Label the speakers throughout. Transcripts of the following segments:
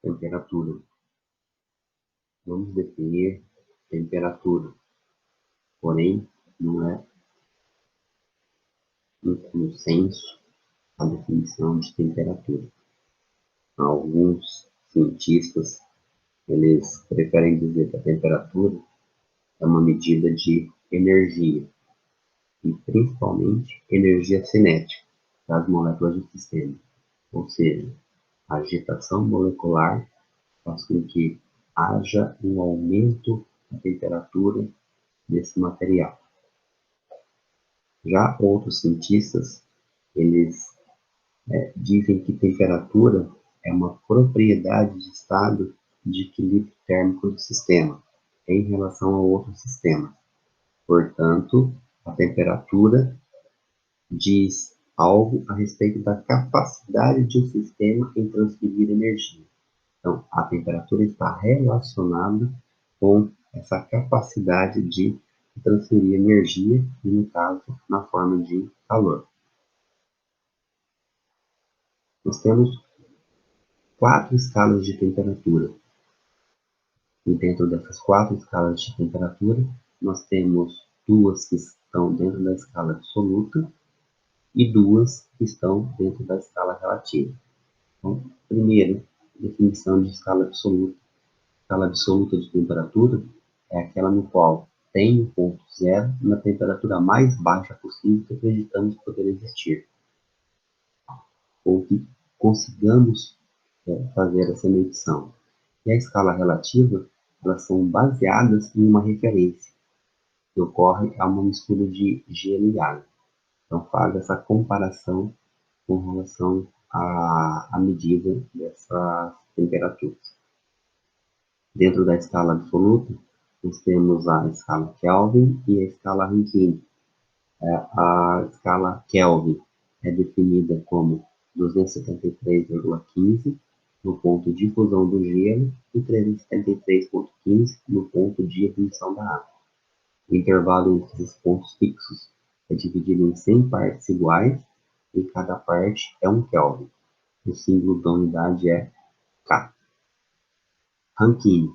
Speaker 1: Temperatura. Vamos definir temperatura, porém, não é um consenso a definição de temperatura. Alguns cientistas, eles preferem dizer que a temperatura é uma medida de energia, e principalmente energia cinética das moléculas do sistema, ou seja, a agitação molecular faz com que haja um aumento da temperatura desse material. Já outros cientistas, eles dizem que temperatura é uma propriedade de estado de equilíbrio térmico do sistema em relação a outros sistemas. Portanto, a temperatura diz algo a respeito da capacidade de um sistema em transferir energia. Então, a temperatura está relacionada com essa capacidade de transferir energia, e no caso, na forma de calor. Nós temos 4 escalas de temperatura. E dentro dessas 4 escalas de temperatura, nós temos 2 que estão dentro da escala absoluta e 2 que estão dentro da escala relativa. Então, primeiro, definição de escala absoluta. Escala absoluta de temperatura é aquela no qual tem o ponto zero na temperatura mais baixa possível que acreditamos poder existir, ou que consigamos fazer essa medição. E a escala relativa, elas são baseadas em uma referência, que ocorre a uma mistura de gelo e água. Então, faz essa comparação com relação à medida dessas temperaturas. Dentro da escala absoluta, nós temos a escala Kelvin e a escala Rankine. A escala Kelvin é definida como 273,15 no ponto de fusão do gelo e 373,15 no ponto de ebulição da água. O intervalo entre esses pontos fixos é dividido em 100 partes iguais e cada parte é 1 Kelvin. O símbolo da unidade é K. Rankine.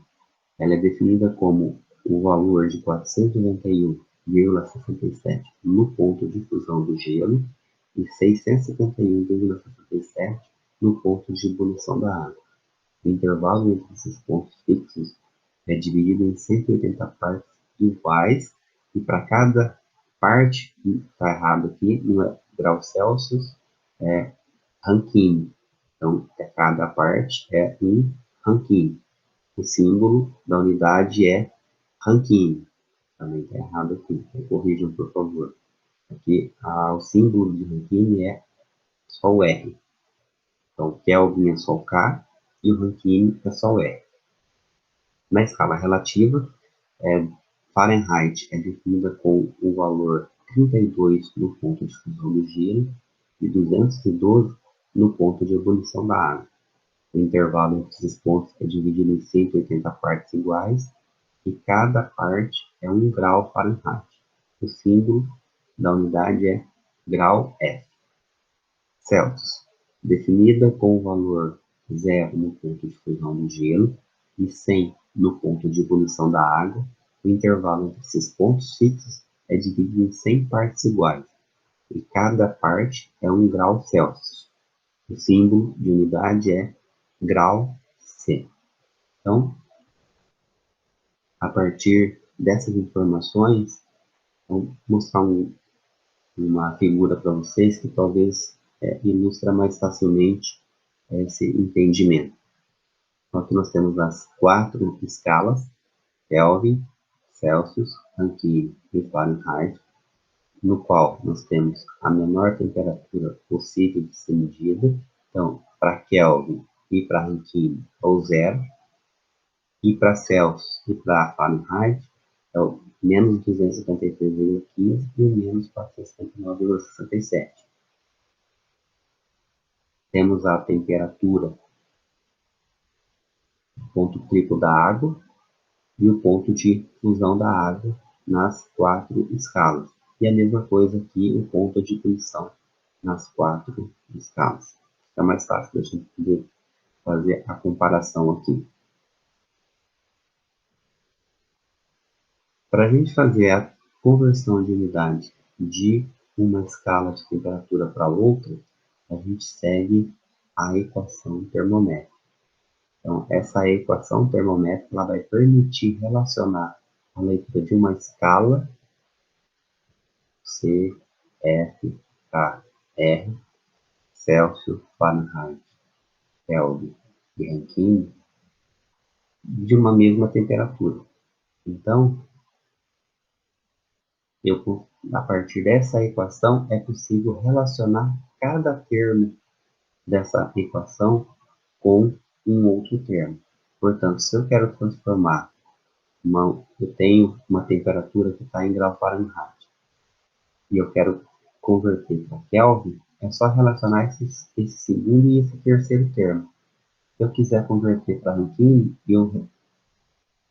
Speaker 1: Ela é definida como o valor de 491,67 no ponto de fusão do gelo e 671,67 no ponto de ebulição da água. O intervalo entre esses pontos fixos é dividido em 180 partes iguais, e para cada parte, está errado aqui, não é graus Celsius, é Rankine. Então, cada parte é um Rankine. O símbolo da unidade é Rankine. Também está errado aqui, então corrijam, por favor. Aqui, o símbolo de Rankine é só o R. Então, Kelvin é só o K e o Rankine é só o R. Na escala relativa, Fahrenheit é definida com o valor 32 no ponto de fusão do gelo e 212 no ponto de ebulição da água. O intervalo entre esses pontos é dividido em 180 partes iguais e cada parte é 1 grau Fahrenheit. O símbolo da unidade é grau F. Celsius, definida com o valor 0 no ponto de fusão do gelo e 100 no ponto de ebulição da água. O intervalo entre esses pontos fixos é dividido em 100 partes iguais e cada parte é 1 grau Celsius. O símbolo de unidade é grau C. Então, a partir dessas informações, vou mostrar uma figura para vocês que talvez ilustra mais facilmente esse entendimento. Então, aqui nós temos as 4 escalas, Kelvin, Celsius, Rankine e Fahrenheit, no qual nós temos a menor temperatura possível de ser medida. Então, para Kelvin e para Rankine é o 0, e para Celsius e para Fahrenheit é o menos 273,15 e o menos 479,67. Temos a temperatura, o ponto triplo da água e o ponto de fusão da água nas 4 escalas. E a mesma coisa aqui, o ponto de ebulição nas 4 escalas. Fica mais fácil da gente poder fazer a comparação aqui. Para a gente fazer a conversão de unidade de uma escala de temperatura para outra, a gente segue a equação termométrica. Então, essa equação termométrica ela vai permitir relacionar a leitura de uma escala C, F, K, R, Celsius, Fahrenheit, Kelvin e Rankine de uma mesma temperatura. Então, a partir dessa equação, é possível relacionar cada termo dessa equação com um outro termo. Portanto, se eu quero transformar, eu tenho uma temperatura que está em grau Fahrenheit, e eu quero converter para Kelvin, é só relacionar esse segundo e esse terceiro termo. Se eu quiser converter para Rankine, eu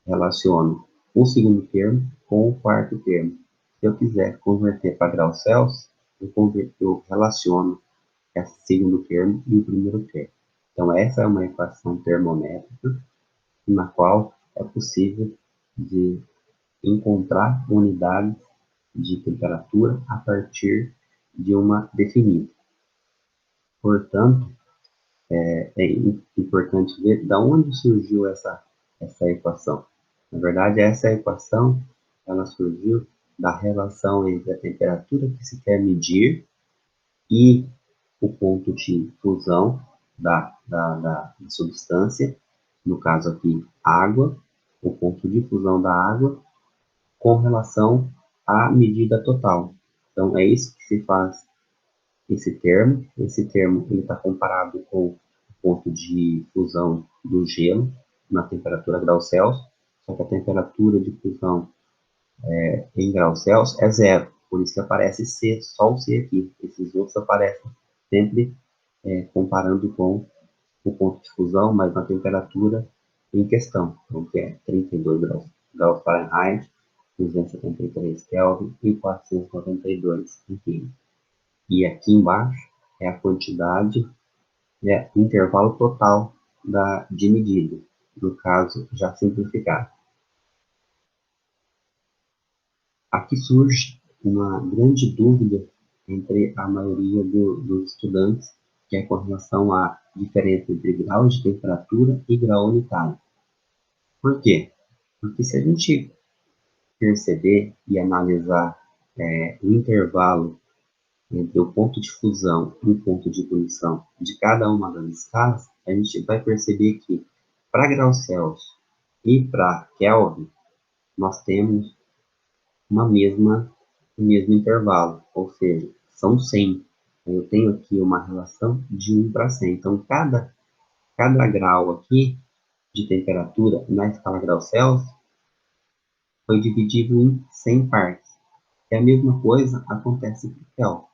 Speaker 1: relaciono o segundo termo com o quarto termo. Se eu quiser converter para graus Celsius, eu relaciono esse segundo termo e o primeiro termo. Então, essa é uma equação termométrica na qual é possível de encontrar unidades de temperatura a partir de uma definida. Portanto, é importante ver de onde surgiu essa equação. Na verdade, essa equação ela surgiu da relação entre a temperatura que se quer medir e o ponto de fusão da substância, no caso aqui, água, o ponto de fusão da água, com relação à medida total. Então, é isso que se faz esse termo. Esse termo está comparado com o ponto de fusão do gelo na temperatura graus Celsius, só que a temperatura de fusão em graus Celsius é zero, por isso que aparece C, só o C aqui. Esses outros aparecem sempre comparando com o ponto de fusão, mas na temperatura em questão, então, que é 32 graus Fahrenheit, 273 Kelvin e 492, enfim. E aqui embaixo é a quantidade, o intervalo total de medida, no caso já simplificado. Aqui surge uma grande dúvida entre a maioria dos estudantes, que é com relação à diferença entre grau de temperatura e grau unitário. Por quê? Porque se a gente perceber e analisar o intervalo entre o ponto de fusão e o ponto de ebulição de cada uma das escalas, a gente vai perceber que para graus Celsius e para Kelvin, nós temos um mesmo intervalo, ou seja, são 100. Eu tenho aqui uma relação de 1 para 100. Então, cada grau aqui de temperatura na escala graus Celsius foi dividido em 100 partes. E a mesma coisa acontece para o Kelvin.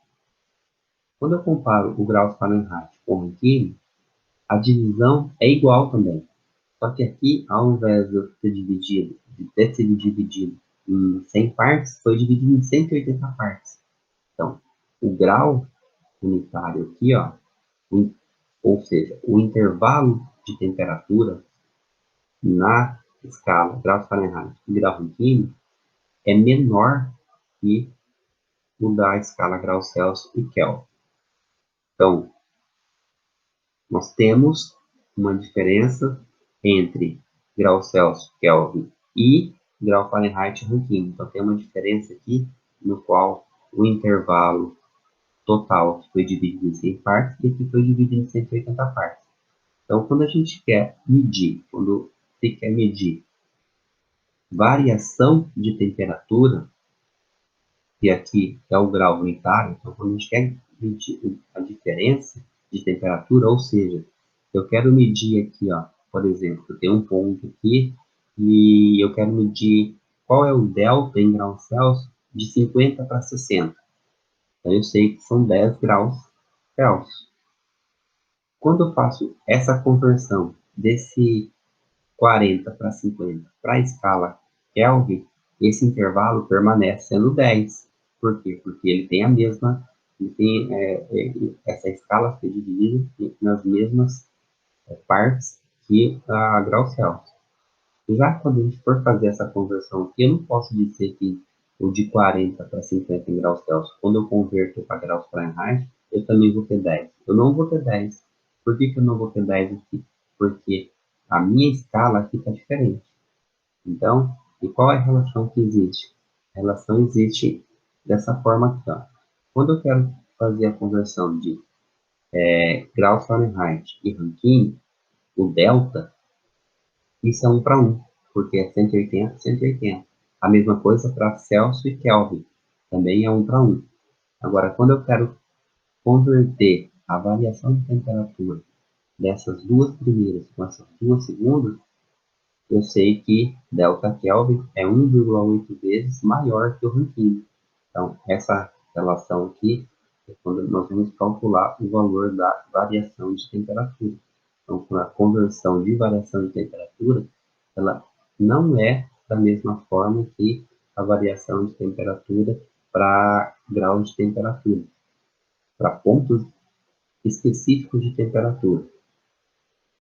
Speaker 1: Quando eu comparo o grau Fahrenheit com o Rankine, a divisão é igual também. Só que aqui, ao invés de ter sido dividido em 100 partes, foi dividido em 180 partes. Então, o grau unitário aqui, ó, ou seja, o intervalo de temperatura na escala grau Fahrenheit e grau Rankine é menor que o da escala grau Celsius e Kelvin. Então, nós temos uma diferença entre grau Celsius, Kelvin e grau Fahrenheit e Rankine. Então, tem uma diferença aqui no qual o intervalo total foi dividido em 100 partes e aqui foi dividido em 180 partes. Então, quando quando se quer medir variação de temperatura, que aqui é o grau unitário, então quando a gente quer medir a diferença de temperatura, ou seja, eu quero medir aqui, ó, por exemplo, eu tenho um ponto aqui e eu quero medir qual é o delta em graus Celsius de 50 para 60. Então eu sei que são 10 graus Celsius. Quando eu faço essa conversão desse 40 para 50 para a escala Kelvin, esse intervalo permanece sendo 10. Por quê? Porque ele tem essa escala foi dividida nas mesmas partes que a graus Celsius. Já quando a gente for fazer essa conversão aqui, eu não posso dizer que o de 40 para 50 em graus Celsius, quando eu converto para graus Fahrenheit, eu também vou ter 10. Eu não vou ter 10. Por que eu não vou ter 10 aqui? Porque a minha escala aqui está diferente. Então, e qual é a relação que existe? A relação existe dessa forma aqui, ó. Quando eu quero fazer a conversão de graus Fahrenheit e Rankine, o delta, isso é 1 para 1, porque é 180, 180. A mesma coisa para Celsius e Kelvin, também é 1 para 1. Agora, quando eu quero converter a variação de temperatura dessas duas primeiras com essas duas segundas, eu sei que delta Kelvin é 1,8 vezes maior que o Rankine. Então, essa relação aqui é quando nós vamos calcular o valor da variação de temperatura. Então, a conversão de variação de temperatura, ela não é da mesma forma que a variação de temperatura para graus de temperatura, para pontos específicos de temperatura.